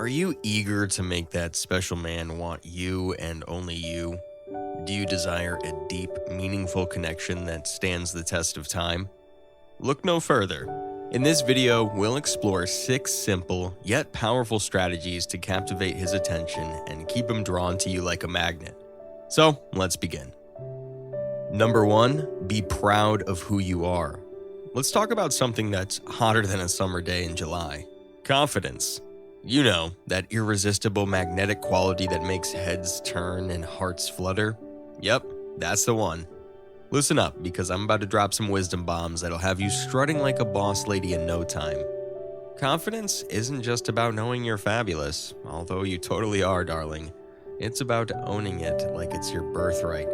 Are you eager to make that special man want you and only you? Do you desire a deep, meaningful connection that stands the test of time? Look no further. In this video, we'll explore 6 simple yet powerful strategies to captivate his attention and keep him drawn to you like a magnet. So, let's begin. Number 1, be proud of who you are. Let's talk about something that's hotter than a summer day in July. Confidence. You know, that irresistible magnetic quality that makes heads turn and hearts flutter? Yep, that's the one. Listen up, because I'm about to drop some wisdom bombs that'll have you strutting like a boss lady in no time. Confidence isn't just about knowing you're fabulous, although you totally are, darling. It's about owning it like it's your birthright.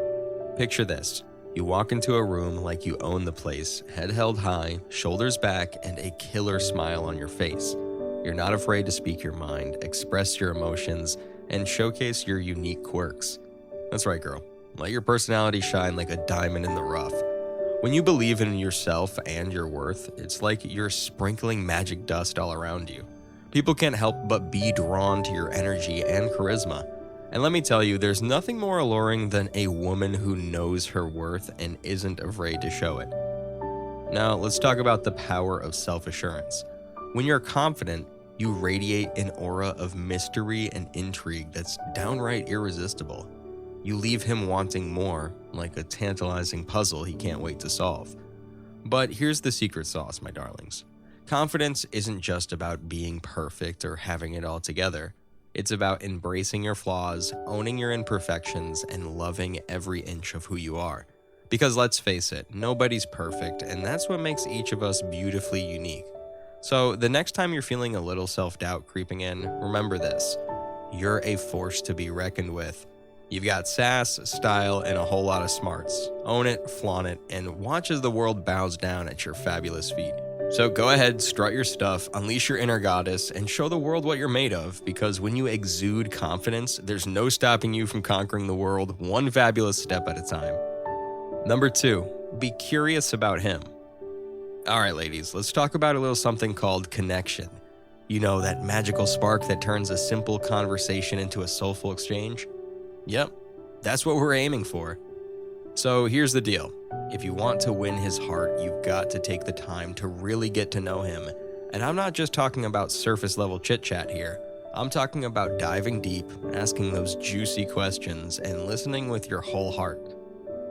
Picture this. You walk into a room like you own the place, head held high, shoulders back, and a killer smile on your face. You're not afraid to speak your mind, express your emotions, and showcase your unique quirks. That's right, girl. Let your personality shine like a diamond in the rough. When you believe in yourself and your worth, it's like you're sprinkling magic dust all around you. People can't help but be drawn to your energy and charisma. And let me tell you, there's nothing more alluring than a woman who knows her worth and isn't afraid to show it. Now, let's talk about the power of self-assurance. When you're confident, you radiate an aura of mystery and intrigue that's downright irresistible. You leave him wanting more, like a tantalizing puzzle he can't wait to solve. But here's the secret sauce, my darlings. Confidence isn't just about being perfect or having it all together. It's about embracing your flaws, owning your imperfections, and loving every inch of who you are. Because let's face it, nobody's perfect, and that's what makes each of us beautifully unique. So the next time you're feeling a little self-doubt creeping in, remember this. You're a force to be reckoned with. You've got sass, style, and a whole lot of smarts. Own it, flaunt it, and watch as the world bows down at your fabulous feet. So go ahead, strut your stuff, unleash your inner goddess, and show the world what you're made of, because when you exude confidence, there's no stopping you from conquering the world one fabulous step at a time. Number 2, be curious about him. Alright ladies, let's talk about a little something called connection. You know, that magical spark that turns a simple conversation into a soulful exchange? Yep, that's what we're aiming for. So here's the deal. If you want to win his heart, you've got to take the time to really get to know him. And I'm not just talking about surface level chit chat here. I'm talking about diving deep, asking those juicy questions, and listening with your whole heart.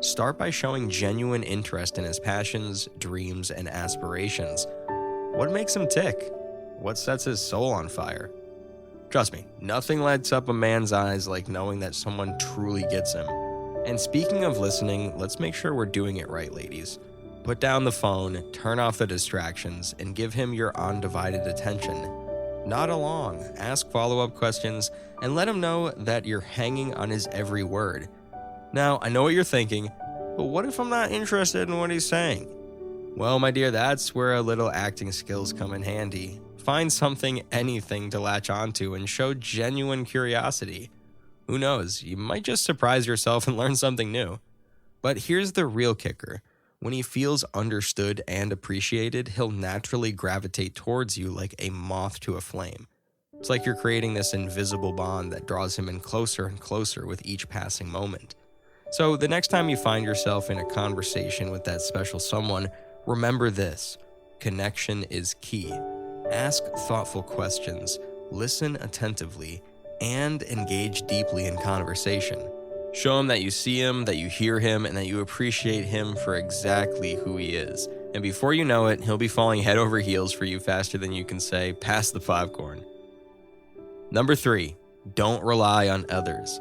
Start by showing genuine interest in his passions, dreams, and aspirations. What makes him tick? What sets his soul on fire? Trust me, nothing lights up a man's eyes like knowing that someone truly gets him. And speaking of listening, let's make sure we're doing it right, ladies. Put down the phone, turn off the distractions, and give him your undivided attention. Nod along, ask follow-up questions, and let him know that you're hanging on his every word. Now, I know what you're thinking, but what if I'm not interested in what he's saying? Well, my dear, that's where a little acting skills come in handy. Find something, anything to latch onto and show genuine curiosity. Who knows, you might just surprise yourself and learn something new. But here's the real kicker. When he feels understood and appreciated, he'll naturally gravitate towards you like a moth to a flame. It's like you're creating this invisible bond that draws him in closer and closer with each passing moment. So the next time you find yourself in a conversation with that special someone, remember this. Connection is key. Ask thoughtful questions, listen attentively, and engage deeply in conversation. Show him that you see him, that you hear him, and that you appreciate him for exactly who he is. And before you know it, he'll be falling head over heels for you faster than you can say, "Pass the popcorn." Number 3, don't rely on others.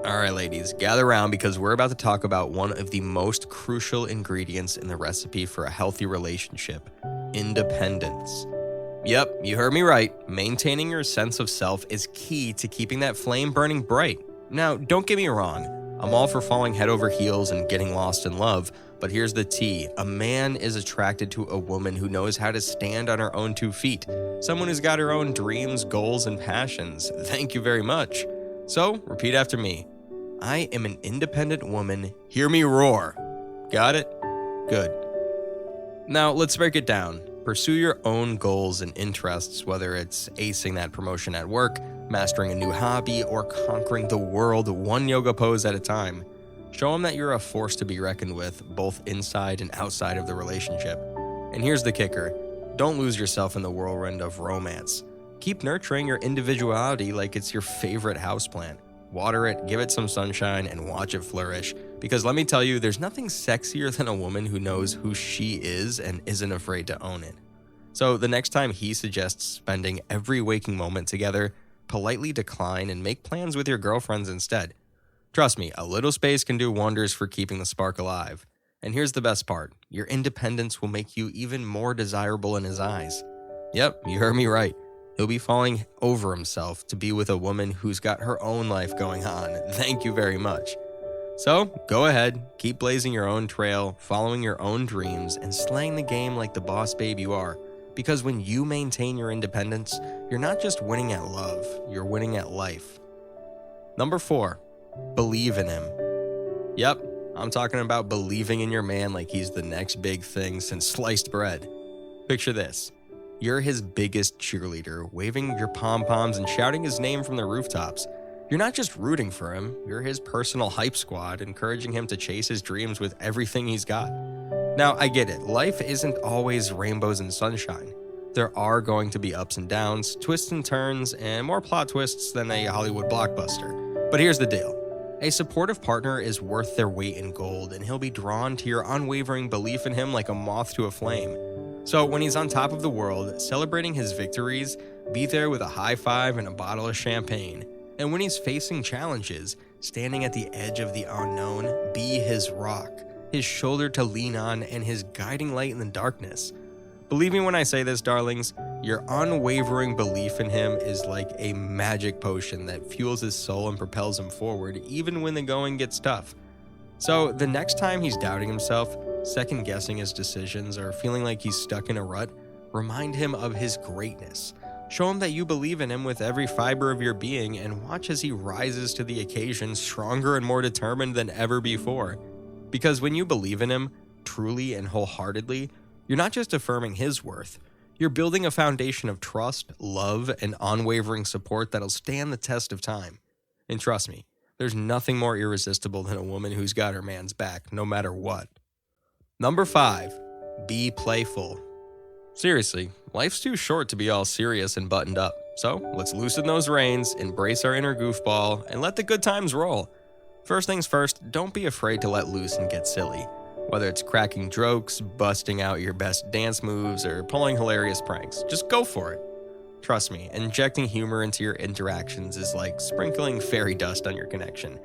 Alright ladies, gather around because we're about to talk about one of the most crucial ingredients in the recipe for a healthy relationship: independence. Yep, you heard me right. Maintaining your sense of self is key to keeping that flame burning bright. Now, don't get me wrong. I'm all for falling head over heels and getting lost in love, but here's the tea. A man is attracted to a woman who knows how to stand on her own 2 feet. Someone who's got her own dreams, goals, and passions. Thank you very much. So, repeat after me. I am an independent woman. Hear me roar. Got it? Good. Now, let's break it down. Pursue your own goals and interests, whether it's acing that promotion at work, mastering a new hobby, or conquering the world one yoga pose at a time. Show him that you're a force to be reckoned with, both inside and outside of the relationship. And here's the kicker: don't lose yourself in the whirlwind of romance. Keep nurturing your individuality like it's your favorite houseplant. Water it, give it some sunshine, and watch it flourish. Because let me tell you, there's nothing sexier than a woman who knows who she is and isn't afraid to own it. So the next time he suggests spending every waking moment together, politely decline and make plans with your girlfriends instead. Trust me, a little space can do wonders for keeping the spark alive. And here's the best part: your independence will make you even more desirable in his eyes. Yep, you heard me right. He'll be falling over himself to be with a woman who's got her own life going on. Thank you very much. So, go ahead, keep blazing your own trail, following your own dreams, and slaying the game like the boss babe you are. Because when you maintain your independence, you're not just winning at love, you're winning at life. Number 4, believe in him. Yep, I'm talking about believing in your man like he's the next big thing since sliced bread. Picture this. You're his biggest cheerleader, waving your pom-poms and shouting his name from the rooftops. You're not just rooting for him, you're his personal hype squad, encouraging him to chase his dreams with everything he's got. Now, I get it, life isn't always rainbows and sunshine. There are going to be ups and downs, twists and turns, and more plot twists than a Hollywood blockbuster. But here's the deal. A supportive partner is worth their weight in gold, and he'll be drawn to your unwavering belief in him like a moth to a flame. So when he's on top of the world, celebrating his victories, be there with a high five and a bottle of champagne. And when he's facing challenges, standing at the edge of the unknown, be his rock, his shoulder to lean on, and his guiding light in the darkness. Believe me when I say this, darlings, your unwavering belief in him is like a magic potion that fuels his soul and propels him forward, even when the going gets tough. So the next time he's doubting himself, second-guessing his decisions, or feeling like he's stuck in a rut, remind him of his greatness. Show him that you believe in him with every fiber of your being, and watch as he rises to the occasion stronger and more determined than ever before. Because when you believe in him, truly and wholeheartedly, you're not just affirming his worth, you're building a foundation of trust, love, and unwavering support that'll stand the test of time. And trust me, there's nothing more irresistible than a woman who's got her man's back, no matter what. Number 5, be playful. Seriously, life's too short to be all serious and buttoned up. So let's loosen those reins, embrace our inner goofball, and let the good times roll. First things first, don't be afraid to let loose and get silly. Whether it's cracking jokes, busting out your best dance moves, or pulling hilarious pranks, just go for it. Trust me, injecting humor into your interactions is like sprinkling fairy dust on your connection.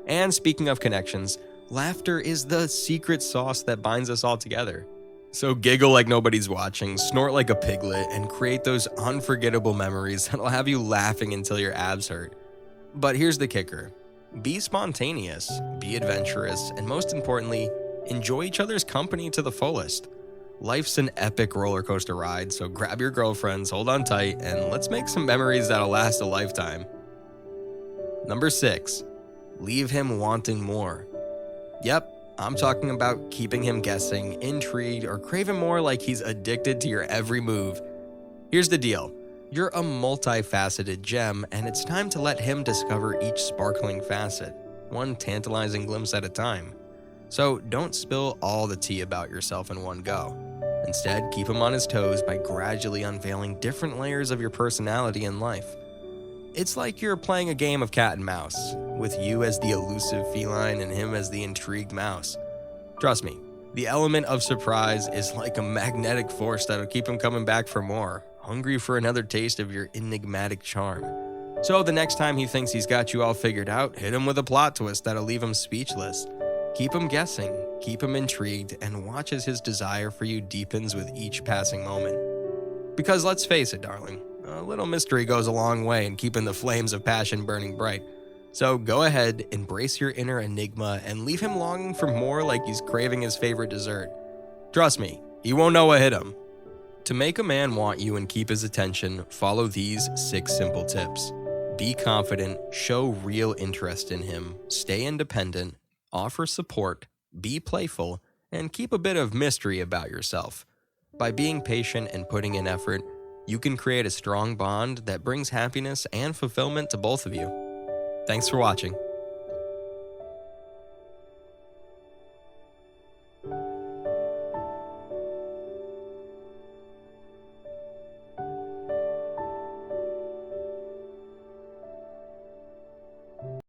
And speaking of connections, laughter is the secret sauce that binds us all together. So giggle like nobody's watching, snort like a piglet, and create those unforgettable memories that'll have you laughing until your abs hurt. But here's the kicker. Be spontaneous, be adventurous, and most importantly, enjoy each other's company to the fullest. Life's an epic roller coaster ride, so grab your girlfriends, hold on tight, and let's make some memories that'll last a lifetime. Number 6, leave him wanting more. Yep, I'm talking about keeping him guessing, intrigued, or craving more like he's addicted to your every move. Here's the deal. You're a multifaceted gem, and it's time to let him discover each sparkling facet, one tantalizing glimpse at a time. So don't spill all the tea about yourself in one go. Instead, keep him on his toes by gradually unveiling different layers of your personality and life. It's like you're playing a game of cat and mouse, with you as the elusive feline and him as the intrigued mouse. Trust me, the element of surprise is like a magnetic force that'll keep him coming back for more, hungry for another taste of your enigmatic charm. So the next time he thinks he's got you all figured out, hit him with a plot twist that'll leave him speechless. Keep him guessing, keep him intrigued, and watch as his desire for you deepens with each passing moment. Because let's face it, darling, a little mystery goes a long way in keeping the flames of passion burning bright. So go ahead, embrace your inner enigma, and leave him longing for more like he's craving his favorite dessert. Trust me, he won't know what hit him. To make a man want you and keep his attention, follow these 6 simple tips. Be confident, show real interest in him, stay independent, offer support, be playful, and keep a bit of mystery about yourself. By being patient and putting in effort, you can create a strong bond that brings happiness and fulfillment to both of you. Thanks for watching.